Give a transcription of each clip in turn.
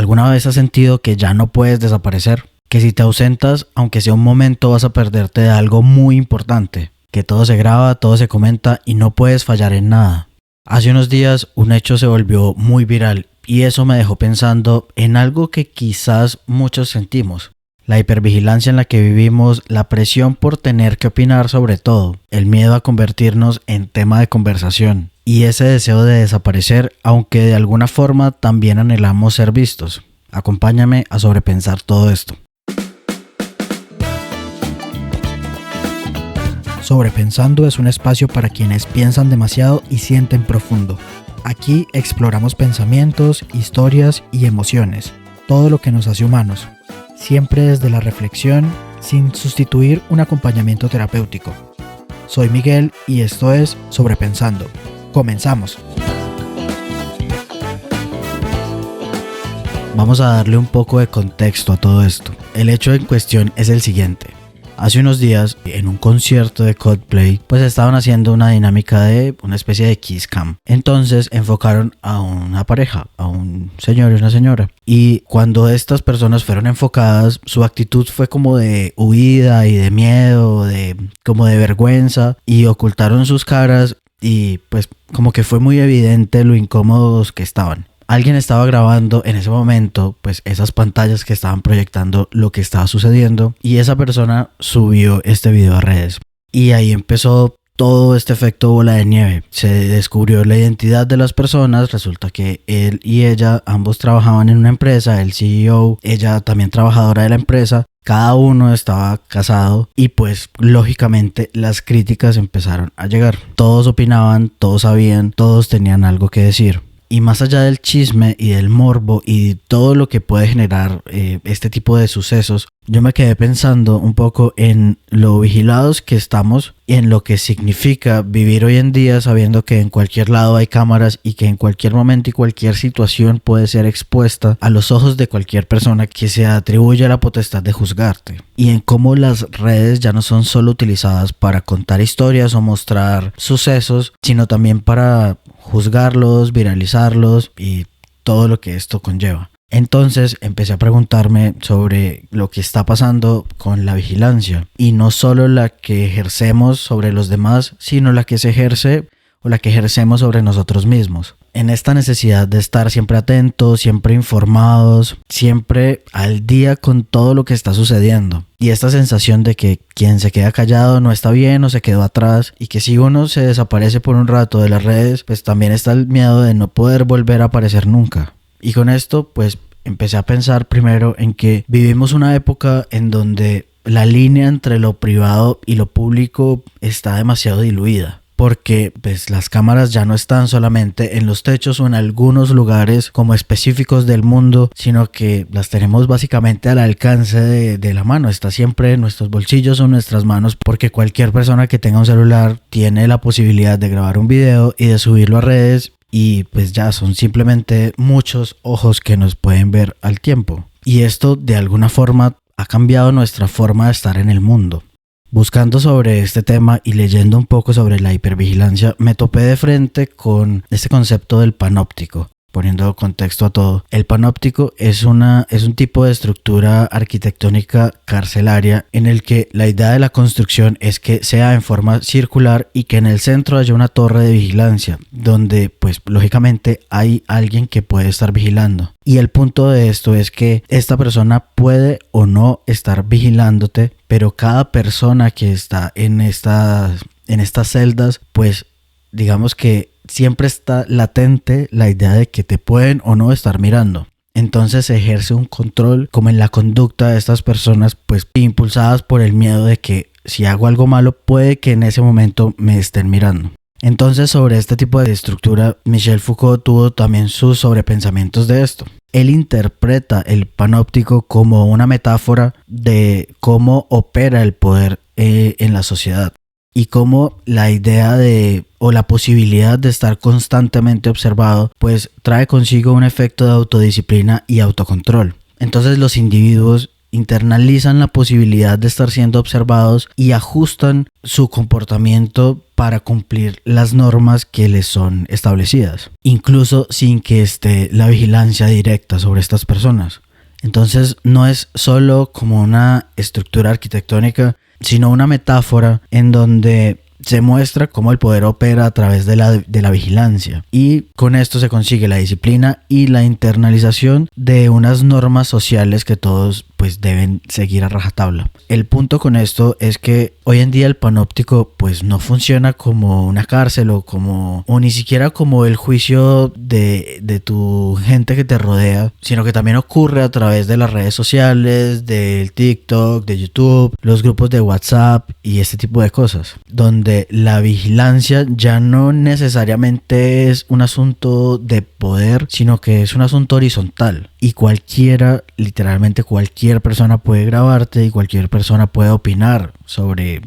¿Alguna vez has sentido que ya no puedes desaparecer? Que si te ausentas, aunque sea un momento, vas a perderte de algo muy importante. Que todo se graba, todo se comenta y no puedes fallar en nada. Hace unos días un hecho se volvió muy viral y eso me dejó pensando en algo que quizás muchos sentimos. La hipervigilancia en la que vivimos, la presión por tener que opinar sobre todo, el miedo a convertirnos en tema de conversación y ese deseo de desaparecer, aunque de alguna forma también anhelamos ser vistos. Acompáñame a sobrepensar todo esto. Sobrepensando es un espacio para quienes piensan demasiado y sienten profundo. Aquí exploramos pensamientos, historias y emociones, todo lo que nos hace humanos, siempre desde la reflexión, sin sustituir un acompañamiento terapéutico. Soy Miguel y esto es Sobrepensando. ¡Comenzamos! Vamos a darle un poco de contexto a todo esto. El hecho en cuestión es el siguiente. Hace unos días, en un concierto de Coldplay, pues estaban haciendo una dinámica de una especie de kiss cam. Entonces enfocaron a una pareja, a un señor y una señora. Y cuando estas personas fueron enfocadas, su actitud fue como de huida y de miedo, como de vergüenza. Y ocultaron sus caras y pues como que fue muy evidente lo incómodos que estaban. Alguien estaba grabando en ese momento pues esas pantallas que estaban proyectando lo que estaba sucediendo y esa persona subió este video a redes y ahí empezó todo este efecto bola de nieve. Se descubrió la identidad de las personas, resulta que él y ella ambos trabajaban en una empresa, el CEO, ella también trabajadora de la empresa. Cada uno estaba casado y pues lógicamente las críticas empezaron a llegar. Todos opinaban, todos sabían, todos tenían algo que decir. Y más allá del chisme y del morbo y todo lo que puede generar este tipo de sucesos, yo me quedé pensando un poco en lo vigilados que estamos y en lo que significa vivir hoy en día sabiendo que en cualquier lado hay cámaras y que en cualquier momento y cualquier situación puede ser expuesta a los ojos de cualquier persona que se atribuye la potestad de juzgarte. Y en cómo las redes ya no son solo utilizadas para contar historias o mostrar sucesos, sino también para juzgarlos, viralizarlos y todo lo que esto conlleva. Entonces empecé a preguntarme sobre lo que está pasando con la vigilancia y no solo la que ejercemos sobre los demás, sino la que se ejerce o la que ejercemos sobre nosotros mismos. En esta necesidad de estar siempre atentos, siempre informados, siempre al día con todo lo que está sucediendo. Y esta sensación de que quien se queda callado no está bien o se quedó atrás y que si uno se desaparece por un rato de las redes, pues también está el miedo de no poder volver a aparecer nunca. Y con esto pues empecé a pensar primero en que vivimos una época en donde la línea entre lo privado y lo público está demasiado diluida. Porque pues las cámaras ya no están solamente en los techos o en algunos lugares como específicos del mundo, sino que las tenemos básicamente al alcance de la mano. Está siempre en nuestros bolsillos o en nuestras manos porque cualquier persona que tenga un celular tiene la posibilidad de grabar un video y de subirlo a redes y pues ya son simplemente muchos ojos que nos pueden ver al tiempo. Y esto de alguna forma ha cambiado nuestra forma de estar en el mundo. Buscando sobre este tema y leyendo un poco sobre la hipervigilancia, me topé de frente con este concepto del panóptico. Poniendo contexto a todo, el panóptico es un tipo de estructura arquitectónica carcelaria en el que la idea de la construcción es que sea en forma circular y que en el centro haya una torre de vigilancia donde pues lógicamente hay alguien que puede estar vigilando. Y el punto de esto es que esta persona puede o no estar vigilándote, pero cada persona que está en estas celdas pues digamos que siempre está latente la idea de que te pueden o no estar mirando. Entonces se ejerce un control como en la conducta de estas personas, pues impulsadas por el miedo de que si hago algo malo puede que en ese momento me estén mirando. Entonces sobre este tipo de estructura, Michel Foucault tuvo también sus sobrepensamientos de esto. Él interpreta el panóptico como una metáfora de cómo opera el poder en la sociedad. Y cómo la idea o la posibilidad de estar constantemente observado pues trae consigo un efecto de autodisciplina y autocontrol. Entonces los individuos internalizan la posibilidad de estar siendo observados y ajustan su comportamiento para cumplir las normas que les son establecidas, incluso sin que esté la vigilancia directa sobre estas personas. Entonces no es solo como una estructura arquitectónica, sino una metáfora en donde se muestra cómo el poder opera a través de la vigilancia, y con esto se consigue la disciplina y la internalización de unas normas sociales que todos pues deben seguir a rajatabla. El punto con esto es que hoy en día el panóptico pues no funciona como una cárcel o ni siquiera como el juicio de tu gente que te rodea, sino que también ocurre a través de las redes sociales, del TikTok, de YouTube, los grupos de WhatsApp y este tipo de cosas, donde la vigilancia ya no necesariamente es un asunto de poder, sino que es un asunto horizontal, y cualquiera, literalmente cualquier persona puede grabarte y cualquier persona puede opinar sobre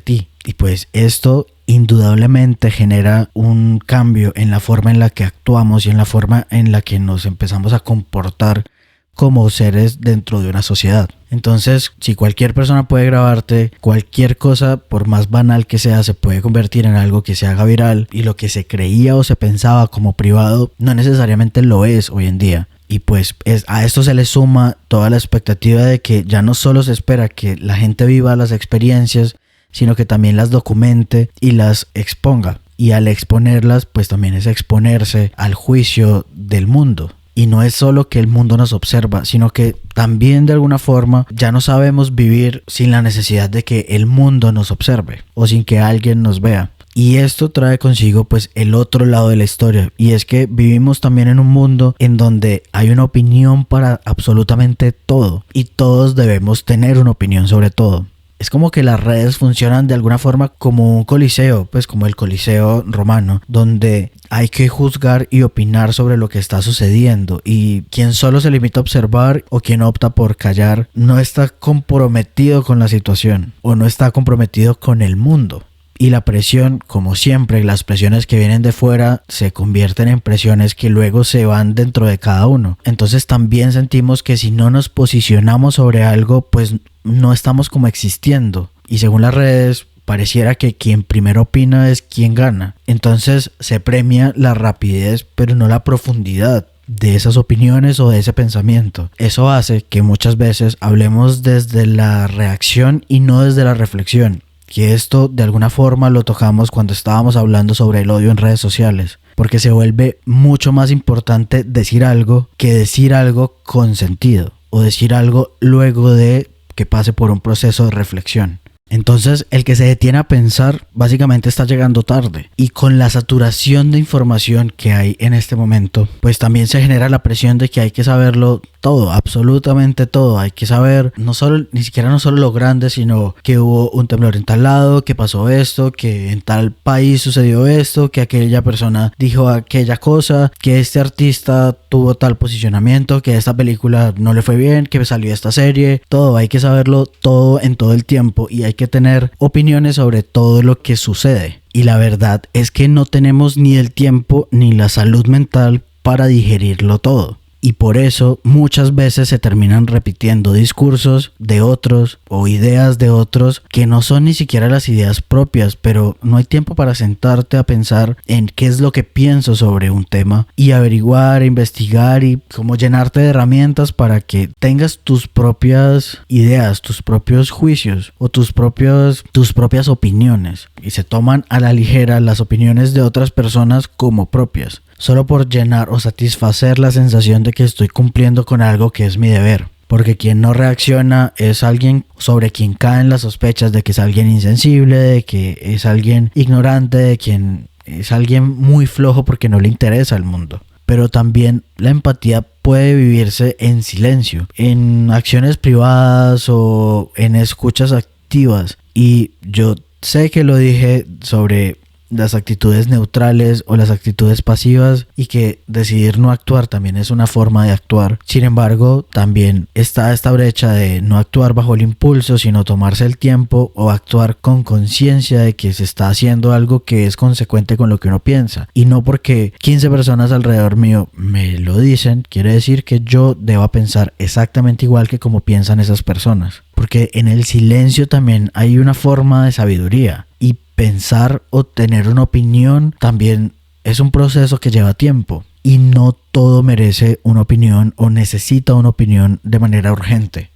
ti. Y pues esto indudablemente genera un cambio en la forma en la que actuamos y en la forma en la que nos empezamos a comportar como seres dentro de una sociedad. Entonces, si cualquier persona puede grabarte, cualquier cosa, por más banal que sea, se puede convertir en algo que se haga viral, y lo que se creía o se pensaba como privado no necesariamente lo es hoy en día. Y pues a esto se le suma toda la expectativa de que ya no solo se espera que la gente viva las experiencias, sino que también las documente y las exponga. Y al exponerlas, pues también es exponerse al juicio del mundo. Y no es solo que el mundo nos observa, sino que también de alguna forma ya no sabemos vivir sin la necesidad de que el mundo nos observe o sin que alguien nos vea. Y esto trae consigo pues el otro lado de la historia, y es que vivimos también en un mundo en donde hay una opinión para absolutamente todo, y todos debemos tener una opinión sobre todo. Es como que las redes funcionan de alguna forma como un coliseo, pues como el Coliseo romano, donde hay que juzgar y opinar sobre lo que está sucediendo, y quien solo se limita a observar o quien opta por callar no está comprometido con la situación o no está comprometido con el mundo. Y la presión, como siempre, las presiones que vienen de fuera se convierten en presiones que luego se van dentro de cada uno. Entonces también sentimos que si no nos posicionamos sobre algo, pues no estamos como existiendo. Y según las redes, pareciera que quien primero opina es quien gana. Entonces se premia la rapidez, pero no la profundidad de esas opiniones o de ese pensamiento. Eso hace que muchas veces hablemos desde la reacción y no desde la reflexión. Que esto de alguna forma lo tocamos cuando estábamos hablando sobre el odio en redes sociales, porque se vuelve mucho más importante decir algo que decir algo con sentido, o decir algo luego de que pase por un proceso de reflexión. Entonces el que se detiene a pensar básicamente está llegando tarde, y con la saturación de información que hay en este momento, pues también se genera la presión de que hay que saberlo todo, absolutamente todo. Hay que saber ni siquiera lo grande, sino que hubo un temblor en tal lado, que pasó esto, que en tal país sucedió esto, que aquella persona dijo aquella cosa, que este artista tuvo tal posicionamiento, que esta película no le fue bien, que salió esta serie. Todo, hay que saberlo todo en todo el tiempo, y hay que tener opiniones sobre todo lo que sucede. Y la verdad es que no tenemos ni el tiempo ni la salud mental para digerirlo todo. Y por eso muchas veces se terminan repitiendo discursos de otros o ideas de otros que no son ni siquiera las ideas propias, pero no hay tiempo para sentarte a pensar en qué es lo que pienso sobre un tema y averiguar, investigar y cómo llenarte de herramientas para que tengas tus propias ideas, tus propios juicios o tus propias opiniones, y se toman a la ligera las opiniones de otras personas como propias, solo por llenar o satisfacer la sensación de que estoy cumpliendo con algo que es mi deber. Porque quien no reacciona es alguien sobre quien caen las sospechas de que es alguien insensible, de que es alguien ignorante, de quien es alguien muy flojo porque no le interesa el mundo. Pero también la empatía puede vivirse en silencio, en acciones privadas o en escuchas activas. Y yo sé que lo dije sobre las actitudes neutrales o las actitudes pasivas y que decidir no actuar también es una forma de actuar. Sin embargo, también está esta brecha de no actuar bajo el impulso, sino tomarse el tiempo o actuar con conciencia de que se está haciendo algo que es consecuente con lo que uno piensa. Y no porque 15 personas alrededor mío me lo dicen, quiere decir que yo deba pensar exactamente igual que como piensan esas personas. Porque en el silencio también hay una forma de sabiduría. Y pensar o tener una opinión también es un proceso que lleva tiempo. Y no todo merece una opinión o necesita una opinión de manera urgente.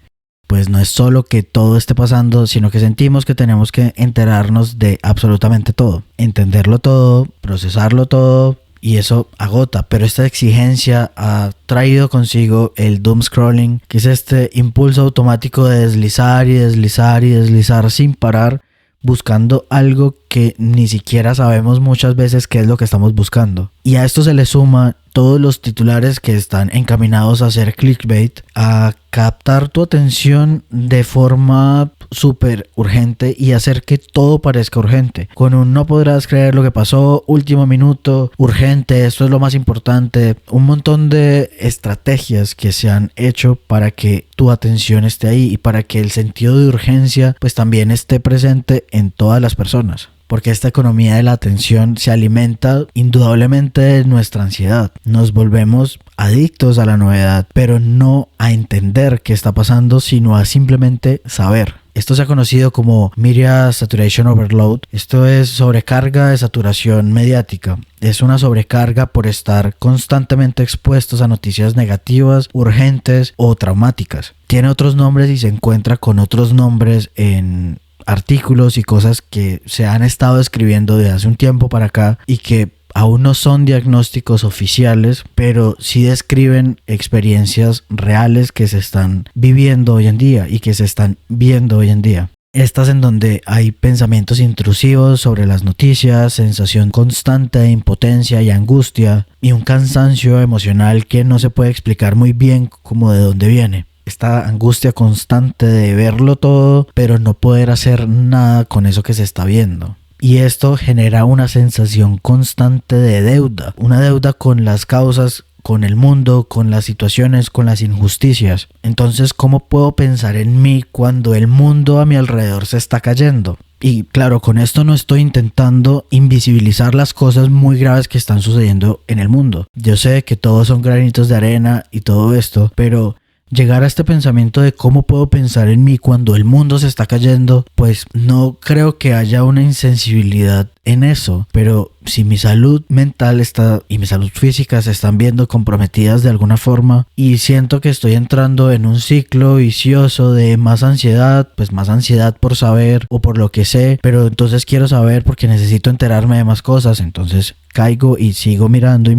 Pues no es solo que todo esté pasando, sino que sentimos que tenemos que enterarnos de absolutamente todo. Entenderlo todo, procesarlo todo. Y eso agota, pero esta exigencia ha traído consigo el doom scrolling, que es este impulso automático de deslizar y deslizar y deslizar sin parar, buscando algo que ni siquiera sabemos muchas veces qué es lo que estamos buscando. Y a esto se le suma todos los titulares que están encaminados a hacer clickbait, a captar tu atención de forma súper urgente y hacer que todo parezca urgente. Con un no podrás creer lo que pasó, último minuto, urgente, esto es lo más importante. Un montón de estrategias que se han hecho para que tu atención esté ahí y para que el sentido de urgencia pues también esté presente en todas las personas. Porque esta economía de la atención se alimenta indudablemente de nuestra ansiedad. Nos volvemos adictos a la novedad, pero no a entender qué está pasando, sino a simplemente saber. Esto se ha conocido como Media Saturation Overload. Esto es sobrecarga de saturación mediática. Es una sobrecarga por estar constantemente expuestos a noticias negativas, urgentes o traumáticas. Tiene otros nombres y se encuentra con otros nombres en artículos y cosas que se han estado escribiendo de hace un tiempo para acá y que aún no son diagnósticos oficiales, pero sí describen experiencias reales que se están viviendo hoy en día y que se están viendo hoy en día. Estas en donde hay pensamientos intrusivos sobre las noticias, sensación constante de impotencia y angustia y un cansancio emocional que no se puede explicar muy bien como de dónde viene. Esta angustia constante de verlo todo, pero no poder hacer nada con eso que se está viendo. Y esto genera una sensación constante de deuda, una deuda con las causas, con el mundo, con las situaciones, con las injusticias. Entonces, ¿cómo puedo pensar en mí cuando el mundo a mi alrededor se está cayendo? Y claro, con esto no estoy intentando invisibilizar las cosas muy graves que están sucediendo en el mundo. Yo sé que todos son granitos de arena y todo esto, pero llegar a este pensamiento de cómo puedo pensar en mí cuando el mundo se está cayendo, pues no creo que haya una insensibilidad en eso, pero si mi salud mental y mi salud física se están viendo comprometidas de alguna forma y siento que estoy entrando en un ciclo vicioso de más ansiedad, pues más ansiedad por saber o por lo que sé, pero entonces quiero saber porque necesito enterarme de más cosas, entonces caigo y sigo mirando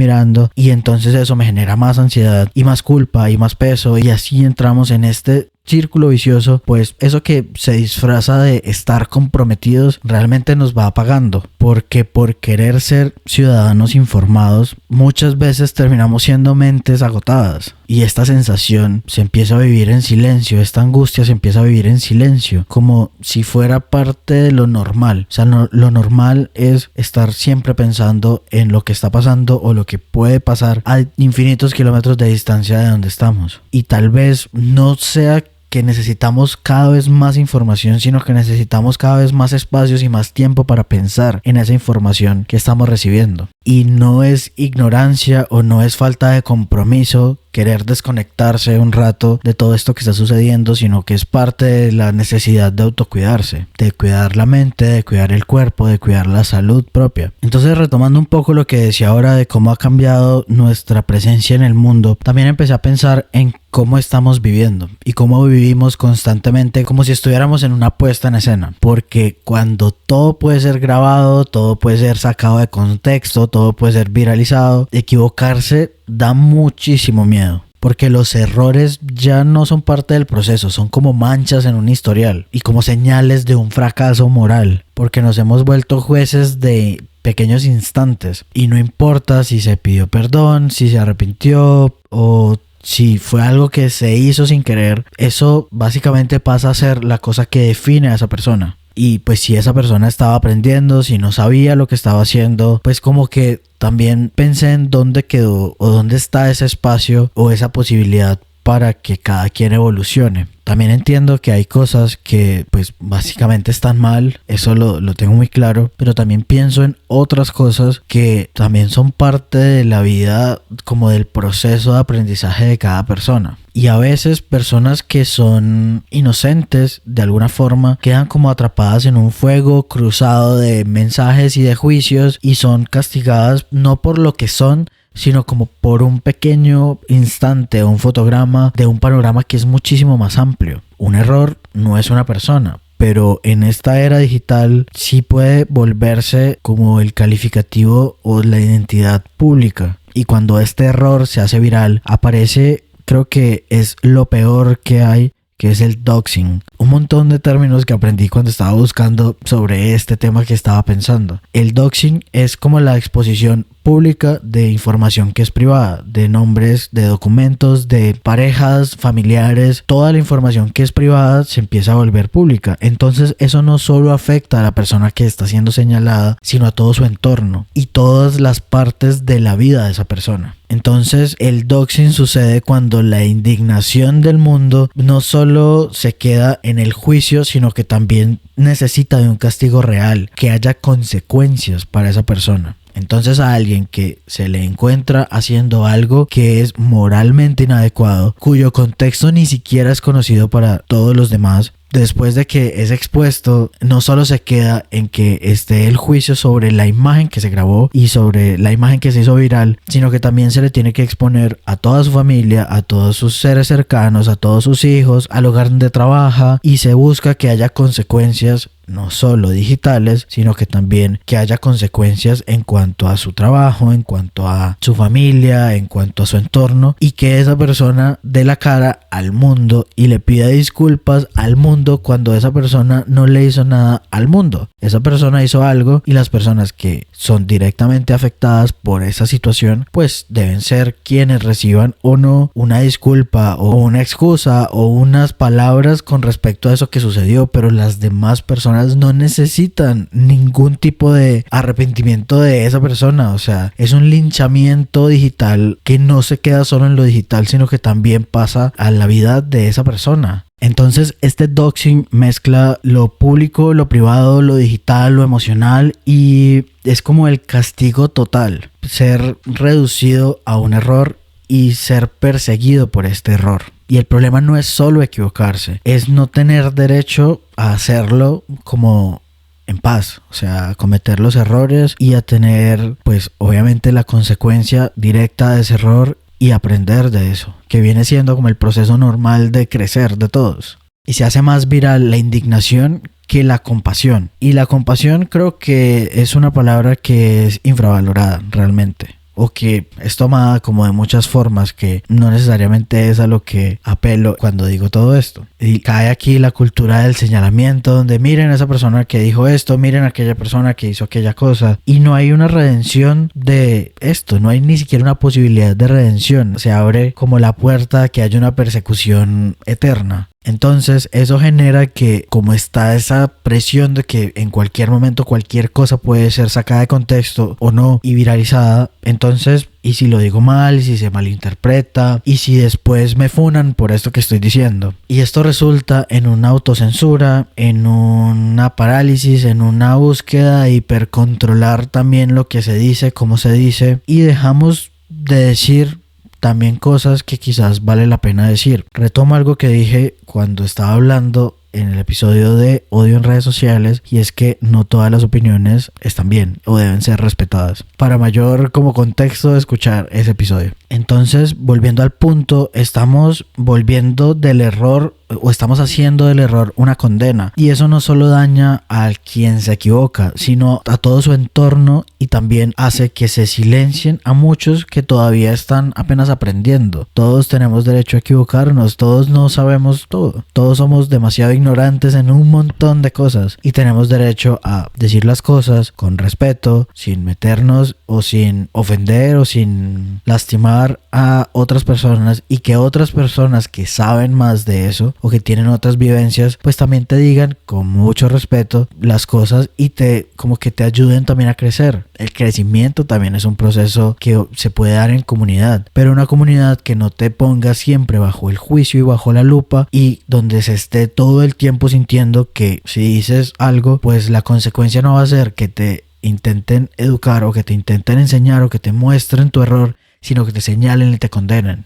y entonces eso me genera más ansiedad y más culpa y más peso y así entramos en este círculo vicioso, pues eso que se disfraza de estar comprometidos realmente nos va apagando, porque por querer ser ciudadanos informados muchas veces terminamos siendo mentes agotadas y esta sensación se empieza a vivir en silencio, esta angustia se empieza a vivir en silencio, como si fuera parte de lo normal. O sea, lo normal es estar siempre pensando en lo que está pasando o lo que puede pasar a infinitos kilómetros de distancia de donde estamos, y tal vez no sea que necesitamos cada vez más información, sino que necesitamos cada vez más espacios y más tiempo para pensar en esa información que estamos recibiendo. Y no es ignorancia o no es falta de compromiso querer desconectarse un rato de todo esto que está sucediendo, sino que es parte de la necesidad de autocuidarse, de cuidar la mente, de cuidar el cuerpo, de cuidar la salud propia. Entonces, retomando un poco lo que decía ahora de cómo ha cambiado nuestra presencia en el mundo, también empecé a pensar en cómo estamos viviendo y cómo vivimos constantemente como si estuviéramos en una puesta en escena, porque cuando todo puede ser grabado, todo puede ser sacado de contexto, todo puede ser viralizado, equivocarse da muchísimo miedo, porque los errores ya no son parte del proceso, son como manchas en un historial y como señales de un fracaso moral, porque nos hemos vuelto jueces de pequeños instantes y no importa si se pidió perdón, si se arrepintió o si fue algo que se hizo sin querer, eso básicamente pasa a ser la cosa que define a esa persona. Y pues si esa persona estaba aprendiendo, si no sabía lo que estaba haciendo, pues como que también pensé en dónde quedó o dónde está ese espacio o esa posibilidad para que cada quien evolucione. También entiendo que hay cosas que pues básicamente están mal, eso lo tengo muy claro, pero también pienso en otras cosas que también son parte de la vida, como del proceso de aprendizaje de cada persona. Y a veces personas que son inocentes de alguna forma quedan como atrapadas en un fuego cruzado de mensajes y de juicios y son castigadas no por lo que son, sino como por un pequeño instante o un fotograma de un panorama que es muchísimo más amplio. Un error no es una persona, pero en esta era digital sí puede volverse como el calificativo o la identidad pública. Y cuando este error se hace viral, aparece, creo que es lo peor que hay, que es el doxing. Un montón de términos que aprendí cuando estaba buscando sobre este tema que estaba pensando. El doxing es como la exposición pública de información que es privada, de nombres, de documentos, de parejas, familiares. Toda la información que es privada se empieza a volver pública. Entonces eso no solo afecta a la persona que está siendo señalada, sino a todo su entorno y todas las partes de la vida de esa persona. Entonces el doxing sucede cuando la indignación del mundo no solo se queda en el juicio, sino que también necesita de un castigo real, que haya consecuencias para esa persona. Entonces a alguien que se le encuentra haciendo algo que es moralmente inadecuado, cuyo contexto ni siquiera es conocido para todos los demás, después de que es expuesto, no solo se queda en que esté el juicio sobre la imagen que se grabó y sobre la imagen que se hizo viral, sino que también se le tiene que exponer a toda su familia, a todos sus seres cercanos, a todos sus hijos, al lugar donde trabaja, y se busca que haya consecuencias no solo digitales, sino que también que haya consecuencias en cuanto a su trabajo, en cuanto a su familia, en cuanto a su entorno, y que esa persona dé la cara al mundo y le pida disculpas al mundo cuando esa persona no le hizo nada al mundo. Esa persona hizo algo y las personas que son directamente afectadas por esa situación pues deben ser quienes reciban o no una disculpa o una excusa o unas palabras con respecto a eso que sucedió, pero las demás personas no necesitan ningún tipo de arrepentimiento de esa persona. O sea, es un linchamiento digital que no se queda solo en lo digital, sino que también pasa a la vida de esa persona. Entonces este doxing mezcla lo público, lo privado, lo digital, lo emocional, y es como el castigo total, ser reducido a un error y ser perseguido por este error. Y el problema no es solo equivocarse, es no tener derecho a hacerlo como en paz, o sea, cometer los errores y a tener pues obviamente la consecuencia directa de ese error y aprender de eso, que viene siendo como el proceso normal de crecer de todos. Y se hace más viral la indignación que la compasión. Y la compasión creo que es una palabra que es infravalorada realmente, o que es tomada como de muchas formas, que no necesariamente es a lo que apelo cuando digo todo esto. Y cae aquí la cultura del señalamiento, donde miren a esa persona que dijo esto, miren a aquella persona que hizo aquella cosa, y no hay una redención de esto, no hay ni siquiera una posibilidad de redención. Se abre como la puerta a que haya una persecución eterna. Entonces eso genera que, como está esa presión de que en cualquier momento cualquier cosa puede ser sacada de contexto o no y viralizada, entonces, y si lo digo mal, y si se malinterpreta, y si después me funan por esto que estoy diciendo, y esto resulta en una autocensura, en una parálisis, en una búsqueda de hipercontrolar también lo que se dice, cómo se dice, y dejamos de decir también cosas que quizás vale la pena decir. Retomo algo que dije cuando estaba hablando en el episodio de odio en redes sociales, y es que no todas las opiniones están bien o deben ser respetadas. Para mayor como contexto de escuchar ese episodio. Entonces, volviendo al punto, estamos volviendo del error, o estamos haciendo del error una condena, y eso no solo daña a quien se equivoca, sino a todo su entorno, y también hace que se silencien a muchos que todavía están apenas aprendiendo. Todos tenemos derecho a equivocarnos, todos no sabemos todo, todos somos demasiado ignorantes en un montón de cosas, y tenemos derecho a decir las cosas con respeto, sin meternos o sin ofender o sin lastimar a otras personas, y que otras personas que saben más de eso o que tienen otras vivencias, pues también te digan con mucho respeto las cosas y como que te ayuden también a crecer. El crecimiento también es un proceso que se puede dar en comunidad, pero una comunidad que no te ponga siempre bajo el juicio y bajo la lupa, y donde se esté todo el tiempo sintiendo que si dices algo, pues la consecuencia no va a ser que te intenten educar o que te intenten enseñar o que te muestren tu error, sino que te señalen y te condenen.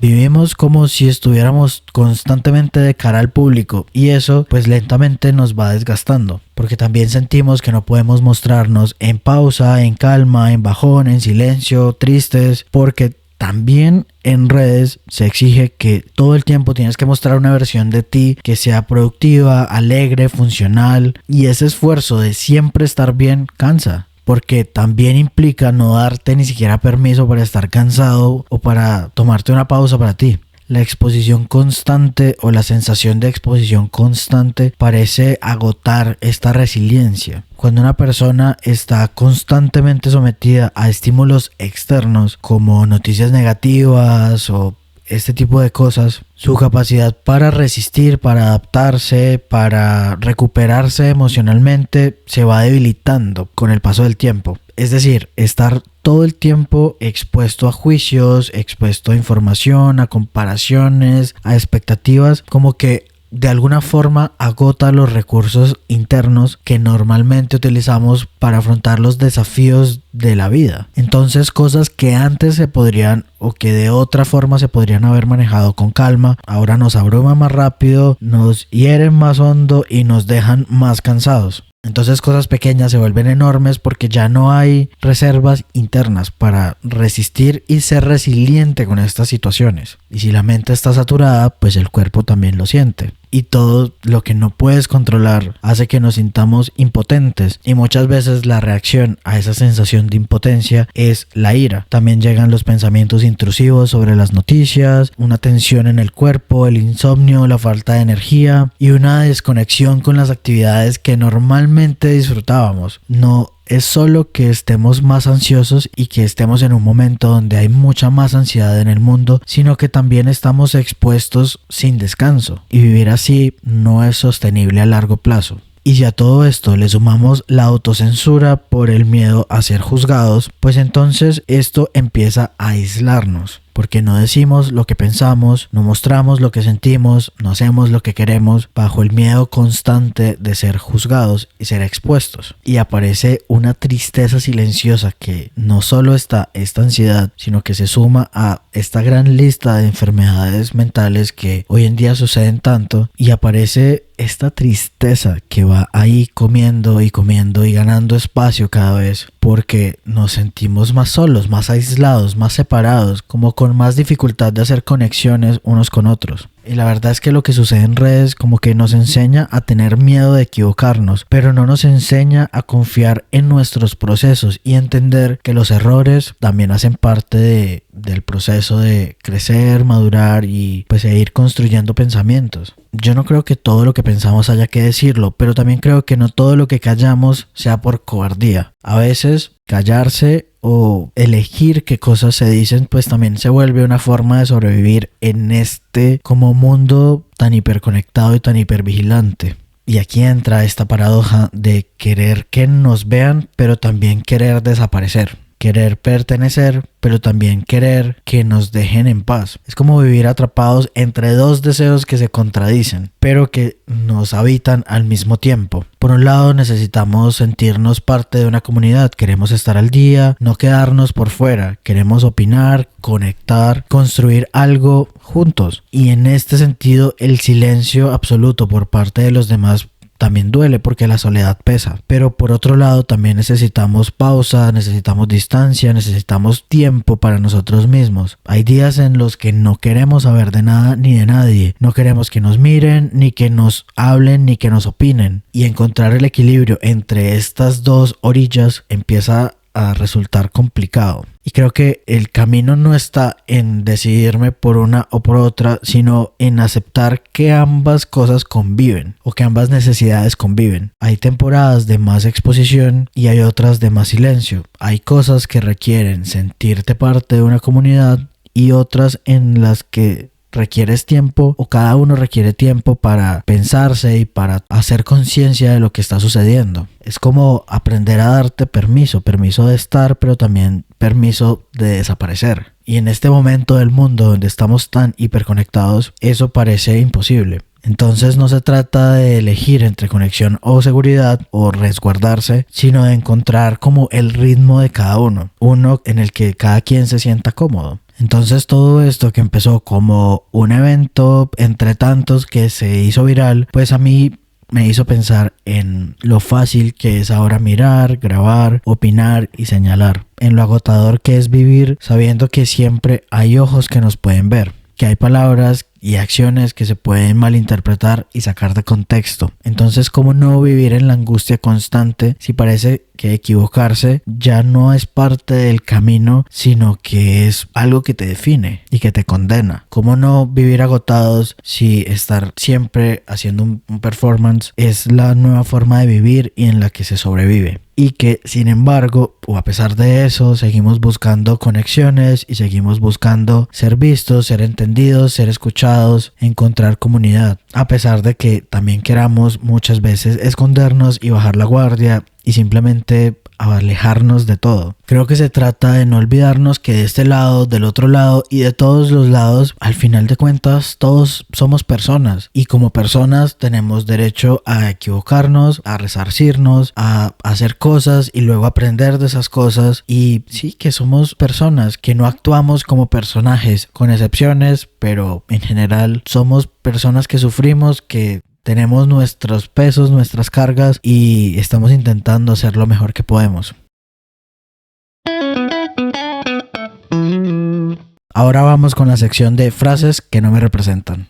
Vivimos como si estuviéramos constantemente de cara al público, y eso pues lentamente nos va desgastando, porque también sentimos que no podemos mostrarnos en pausa, en calma, en bajón, en silencio, tristes, porque también en redes se exige que todo el tiempo tienes que mostrar una versión de ti que sea productiva, alegre, funcional, y ese esfuerzo de siempre estar bien cansa. Porque también implica no darte ni siquiera permiso para estar cansado o para tomarte una pausa para ti. La exposición constante o la sensación de exposición constante parece agotar esta resiliencia. Cuando una persona está constantemente sometida a estímulos externos como noticias negativas o este tipo de cosas, su capacidad para resistir, para adaptarse, para recuperarse emocionalmente se va debilitando con el paso del tiempo. Es decir, estar todo el tiempo expuesto a juicios, expuesto a información, a comparaciones, a expectativas, como que de alguna forma agota los recursos internos que normalmente utilizamos para afrontar los desafíos de la vida. Entonces, cosas que antes se podrían o que de otra forma se podrían haber manejado con calma, ahora nos abruman más rápido, nos hieren más hondo y nos dejan más cansados. Entonces cosas pequeñas se vuelven enormes porque ya no hay reservas internas para resistir y ser resiliente con estas situaciones. Y si la mente está saturada, pues el cuerpo también lo siente. Y todo lo que no puedes controlar hace que nos sintamos impotentes. Y muchas veces la reacción a esa sensación de impotencia es la ira. También llegan los pensamientos intrusivos sobre las noticias, una tensión en el cuerpo, el insomnio, la falta de energía y una desconexión con las actividades que normalmente disfrutábamos. No es solo que estemos más ansiosos y que estemos en un momento donde hay mucha más ansiedad en el mundo, sino que también estamos expuestos sin descanso, y vivir así no es sostenible a largo plazo. Y si a todo esto le sumamos la autocensura por el miedo a ser juzgados, pues entonces esto empieza a aislarnos. Porque no decimos lo que pensamos, no mostramos lo que sentimos, no hacemos lo que queremos bajo el miedo constante de ser juzgados y ser expuestos. Y aparece una tristeza silenciosa que no solo está esta ansiedad, sino que se suma a esta gran lista de enfermedades mentales que hoy en día suceden tanto, y aparece esta tristeza que va ahí comiendo y ganando espacio cada vez, porque nos sentimos más solos, más aislados, más separados, como con más dificultad de hacer conexiones unos con otros. Y la verdad es que lo que sucede en redes como que nos enseña a tener miedo de equivocarnos, pero no nos enseña a confiar en nuestros procesos y entender que los errores también hacen parte del proceso de crecer, madurar y pues ir construyendo pensamientos. Yo no creo que todo lo que pensamos haya que decirlo, pero también creo que no todo lo que callamos sea por cobardía. A veces callarse o elegir qué cosas se dicen pues también se vuelve una forma de sobrevivir en este como mundo tan hiperconectado y tan hipervigilante. Y aquí entra esta paradoja de querer que nos vean, pero también querer desaparecer. Querer pertenecer, pero también querer que nos dejen en paz. Es como vivir atrapados entre dos deseos que se contradicen, pero que nos habitan al mismo tiempo. Por un lado, necesitamos sentirnos parte de una comunidad. Queremos estar al día, no quedarnos por fuera. Queremos opinar, conectar, construir algo juntos. Y en este sentido, el silencio absoluto por parte de los demás también duele porque la soledad pesa, pero por otro lado también necesitamos pausa, necesitamos distancia, necesitamos tiempo para nosotros mismos. Hay días en los que no queremos saber de nada ni de nadie, no queremos que nos miren, ni que nos hablen, ni que nos opinen, y encontrar el equilibrio entre estas dos orillas empieza a resultar complicado. Y creo que el camino no está en decidirme por una o por otra, sino en aceptar que ambas cosas conviven o que ambas necesidades conviven. Hay temporadas de más exposición y hay otras de más silencio. Hay cosas que requieren sentirte parte de una comunidad y otras en las que requieres tiempo, o cada uno requiere tiempo para pensarse y para hacer conciencia de lo que está sucediendo. Es como aprender a darte permiso de estar, pero también permiso de desaparecer. Y en este momento del mundo donde estamos tan hiperconectados, eso parece imposible. Entonces no se trata de elegir entre conexión o seguridad o resguardarse, sino de encontrar como el ritmo de cada uno en el que cada quien se sienta cómodo. Entonces todo esto que empezó como un evento entre tantos que se hizo viral, pues a mí me hizo pensar en lo fácil que es ahora mirar, grabar, opinar y señalar, en lo agotador que es vivir sabiendo que siempre hay ojos que nos pueden ver, que hay palabras y acciones que se pueden malinterpretar y sacar de contexto. Entonces, ¿cómo no vivir en la angustia constante si parece que equivocarse ya no es parte del camino, sino que es algo que te define y que te condena? ¿Cómo no vivir agotados si estar siempre haciendo un performance es la nueva forma de vivir y en la que se sobrevive? Y que sin embargo, o a pesar de eso, seguimos buscando conexiones y seguimos buscando ser vistos, ser entendidos, ser escuchados, encontrar comunidad, a pesar de que también queramos muchas veces escondernos y bajar la guardia y simplemente alejarnos de todo. Creo que se trata de no olvidarnos que de este lado, del otro lado y de todos los lados, al final de cuentas todos somos personas, y como personas tenemos derecho a equivocarnos, a resarcirnos, a hacer cosas y luego aprender de esas cosas. Y sí, que somos personas, que no actuamos como personajes, con excepciones, pero en general somos personas que sufrimos, que tenemos nuestros pesos, nuestras cargas, y estamos intentando hacer lo mejor que podemos. Ahora vamos con la sección de frases que no me representan.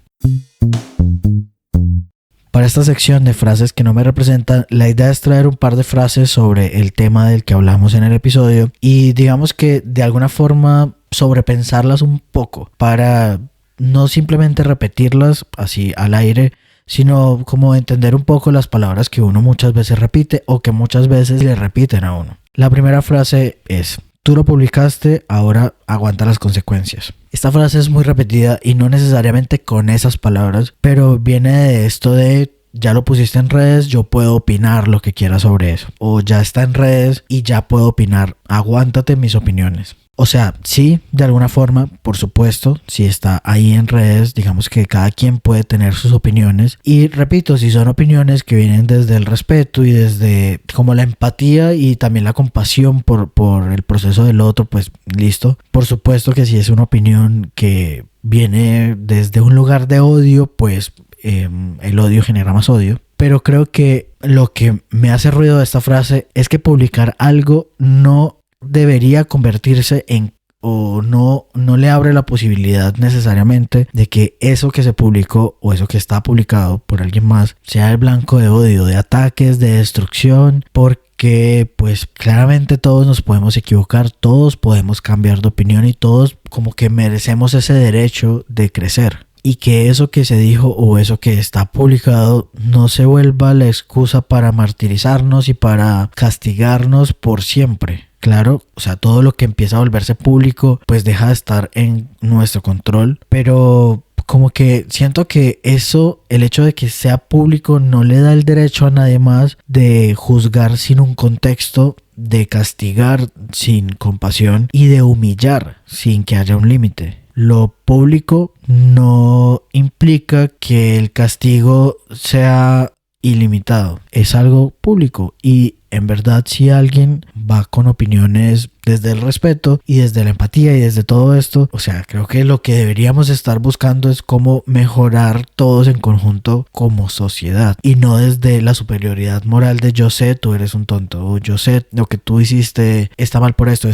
Para esta sección de frases que no me representan, la idea es traer un par de frases sobre el tema del que hablamos en el episodio y digamos que de alguna forma sobrepensarlas un poco para no simplemente repetirlas así al aire, sino como entender un poco las palabras que uno muchas veces repite o que muchas veces le repiten a uno. La primera frase es: tú lo publicaste, ahora aguanta las consecuencias. Esta frase es muy repetida y no necesariamente con esas palabras, pero viene de esto de: ya lo pusiste en redes, yo puedo opinar lo que quiera sobre eso. O ya está en redes y ya puedo opinar, aguántate mis opiniones. O sea, sí, de alguna forma, por supuesto, si está ahí en redes, digamos que cada quien puede tener sus opiniones. Y repito, si son opiniones que vienen desde el respeto y desde como la empatía y también la compasión por el proceso del otro, pues listo. Por supuesto que si es una opinión que viene desde un lugar de odio, pues el odio genera más odio. Pero creo que lo que me hace ruido de esta frase es que publicar algo no debería convertirse en, o no le abre la posibilidad necesariamente de que eso que se publicó o eso que está publicado por alguien más sea el blanco de odio, de ataques, de destrucción, porque pues claramente todos nos podemos equivocar, todos podemos cambiar de opinión y todos como que merecemos ese derecho de crecer. Y que eso que se dijo o eso que está publicado no se vuelva la excusa para martirizarnos y para castigarnos por siempre. Claro, o sea, todo lo que empieza a volverse público pues deja de estar en nuestro control, pero como que siento que eso, el hecho de que sea público, no le da el derecho a nadie más de juzgar sin un contexto, de castigar sin compasión y de humillar sin que haya un límite. Lo público no implica que el castigo sea ilimitado, es algo público y en verdad si alguien va con opiniones desde el respeto y desde la empatía y desde todo esto, o sea, creo que lo que deberíamos estar buscando es cómo mejorar todos en conjunto como sociedad y no desde la superioridad moral de yo sé, tú eres un tonto, o yo sé, lo que tú hiciste está mal por esto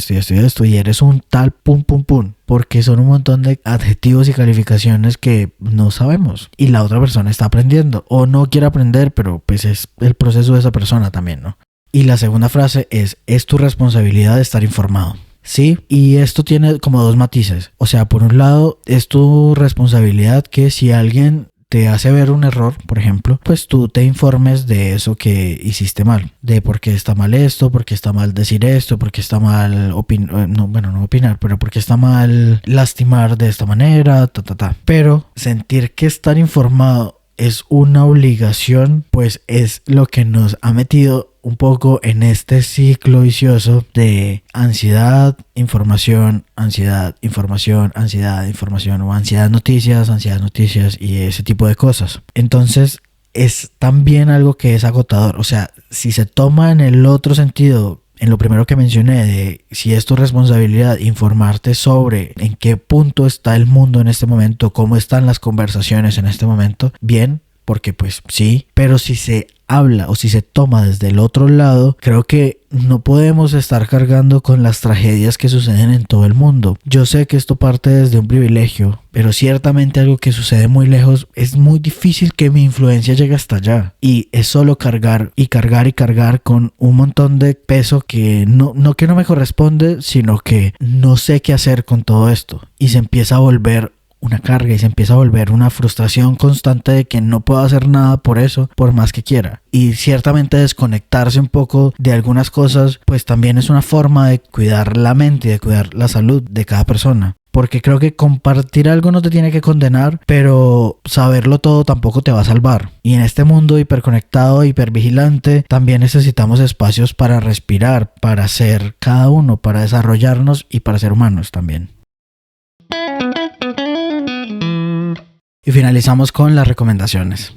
y eres un tal pum pum pum, porque son un montón de adjetivos y calificaciones que no sabemos y la otra persona está aprendiendo o no quiere aprender, pero pues es el proceso de esa persona también, ¿no? Y la segunda frase es tu responsabilidad estar informado. Sí, y esto tiene como dos matices. O sea, por un lado, es tu responsabilidad que si alguien te hace ver un error, por ejemplo, pues tú te informes de eso que hiciste mal, de por qué está mal esto, por qué está mal decir esto, por qué está mal no opinar, pero por qué está mal lastimar de esta manera, Pero sentir que estar informado es una obligación, pues es lo que nos ha metido un poco en este ciclo vicioso de ansiedad, información, ansiedad, información, ansiedad, información, o ansiedad, noticias y ese tipo de cosas. Entonces es también algo que es agotador. O sea, si se toma en el otro sentido, en lo primero que mencioné, de si es tu responsabilidad informarte sobre en qué punto está el mundo en este momento, cómo están las conversaciones en este momento, bien, porque pues sí, pero si se habla o si se toma desde el otro lado, creo que no podemos estar cargando con las tragedias que suceden en todo el mundo. Yo sé que esto parte desde un privilegio, pero ciertamente algo que sucede muy lejos, es muy difícil que mi influencia llegue hasta allá. Y es solo cargar con un montón de peso que no me corresponde, sino que no sé qué hacer con todo esto. Y se empieza a volver una carga y se empieza a volver una frustración constante de que no puedo hacer nada por eso, por más que quiera. Y ciertamente desconectarse un poco de algunas cosas, pues también es una forma de cuidar la mente y de cuidar la salud de cada persona. Porque creo que compartir algo no te tiene que condenar, pero saberlo todo tampoco te va a salvar. Y en este mundo hiperconectado, hipervigilante, también necesitamos espacios para respirar, para ser cada uno, para desarrollarnos y para ser humanos también. Y finalizamos con las recomendaciones.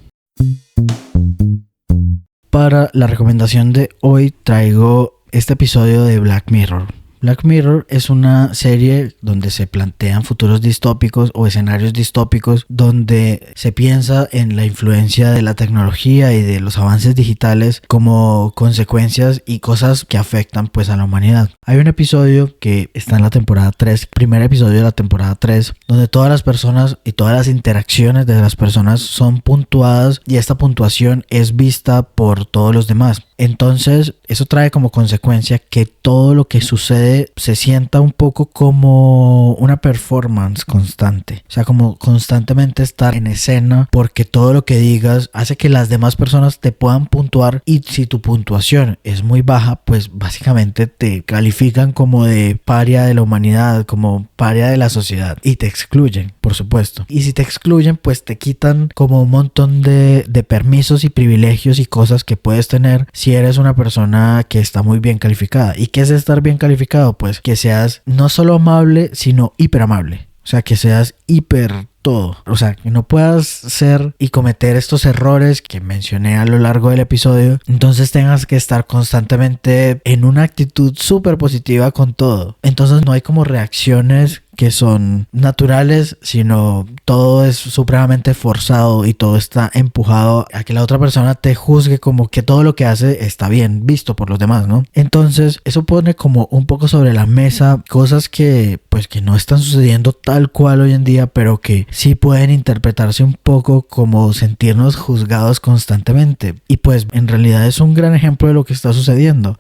Para la recomendación de hoy traigo este episodio de Black Mirror. Black Mirror es una serie donde se plantean futuros distópicos o escenarios distópicos donde se piensa en la influencia de la tecnología y de los avances digitales como consecuencias y cosas que afectan pues a la humanidad. Hay un episodio que está en la temporada 3, primer episodio de la temporada 3, donde todas las personas y todas las interacciones de las personas son puntuadas y esta puntuación es vista por todos los demás. Entonces eso trae como consecuencia que todo lo que sucede se sienta un poco como una performance constante, o sea, como constantemente estar en escena, porque todo lo que digas hace que las demás personas te puedan puntuar, y si tu puntuación es muy baja, pues básicamente te califican como de paria de la humanidad, como paria de la sociedad, y te excluyen, por supuesto. Y si te excluyen, pues te quitan como un montón de permisos y privilegios y cosas que puedes tener si eres una persona que está muy bien calificada. ¿Y qué es estar bien calificado? Pues que seas no solo amable, sino hiper amable. O sea, que seas hiper todo. O sea, que no puedas ser y cometer estos errores que mencioné a lo largo del episodio. Entonces tengas que estar constantemente en una actitud súper positiva con todo. Entonces no hay como reacciones que son naturales, sino todo es supremamente forzado y todo está empujado a que la otra persona te juzgue como que todo lo que hace está bien visto por los demás, ¿no? Entonces eso pone como un poco sobre la mesa cosas que pues que no están sucediendo tal cual hoy en día, pero que sí pueden interpretarse un poco como sentirnos juzgados constantemente. Y pues en realidad es un gran ejemplo de lo que está sucediendo.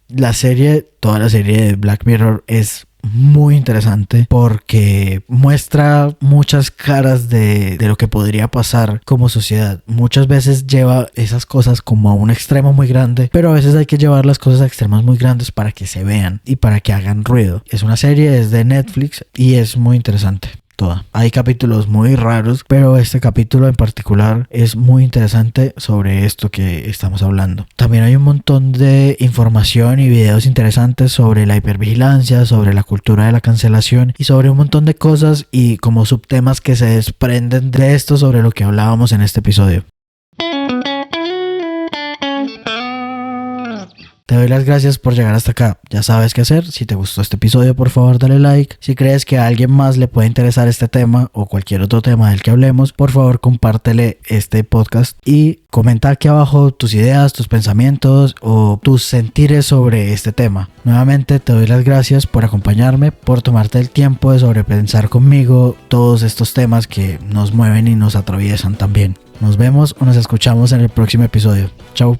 Toda la serie de Black Mirror es muy interesante porque muestra muchas caras de lo que podría pasar como sociedad. Muchas veces lleva esas cosas como a un extremo muy grande, pero a veces hay que llevar las cosas a extremos muy grandes para que se vean y para que hagan ruido. Es una serie, es de Netflix y es muy interesante. Hay capítulos muy raros, pero este capítulo en particular es muy interesante sobre esto que estamos hablando. También hay un montón de información y videos interesantes sobre la hipervigilancia, sobre la cultura de la cancelación y sobre un montón de cosas y como subtemas que se desprenden de esto sobre lo que hablábamos en este episodio. Te doy las gracias por llegar hasta acá. Ya sabes qué hacer. Si te gustó este episodio, por favor dale like. Si crees que a alguien más le puede interesar este tema o cualquier otro tema del que hablemos, por favor compártele este podcast y comenta aquí abajo tus ideas, tus pensamientos o tus sentires sobre este tema. Nuevamente te doy las gracias por acompañarme, por tomarte el tiempo de sobrepensar conmigo todos estos temas que nos mueven y nos atraviesan también. Nos vemos o nos escuchamos en el próximo episodio. Chao.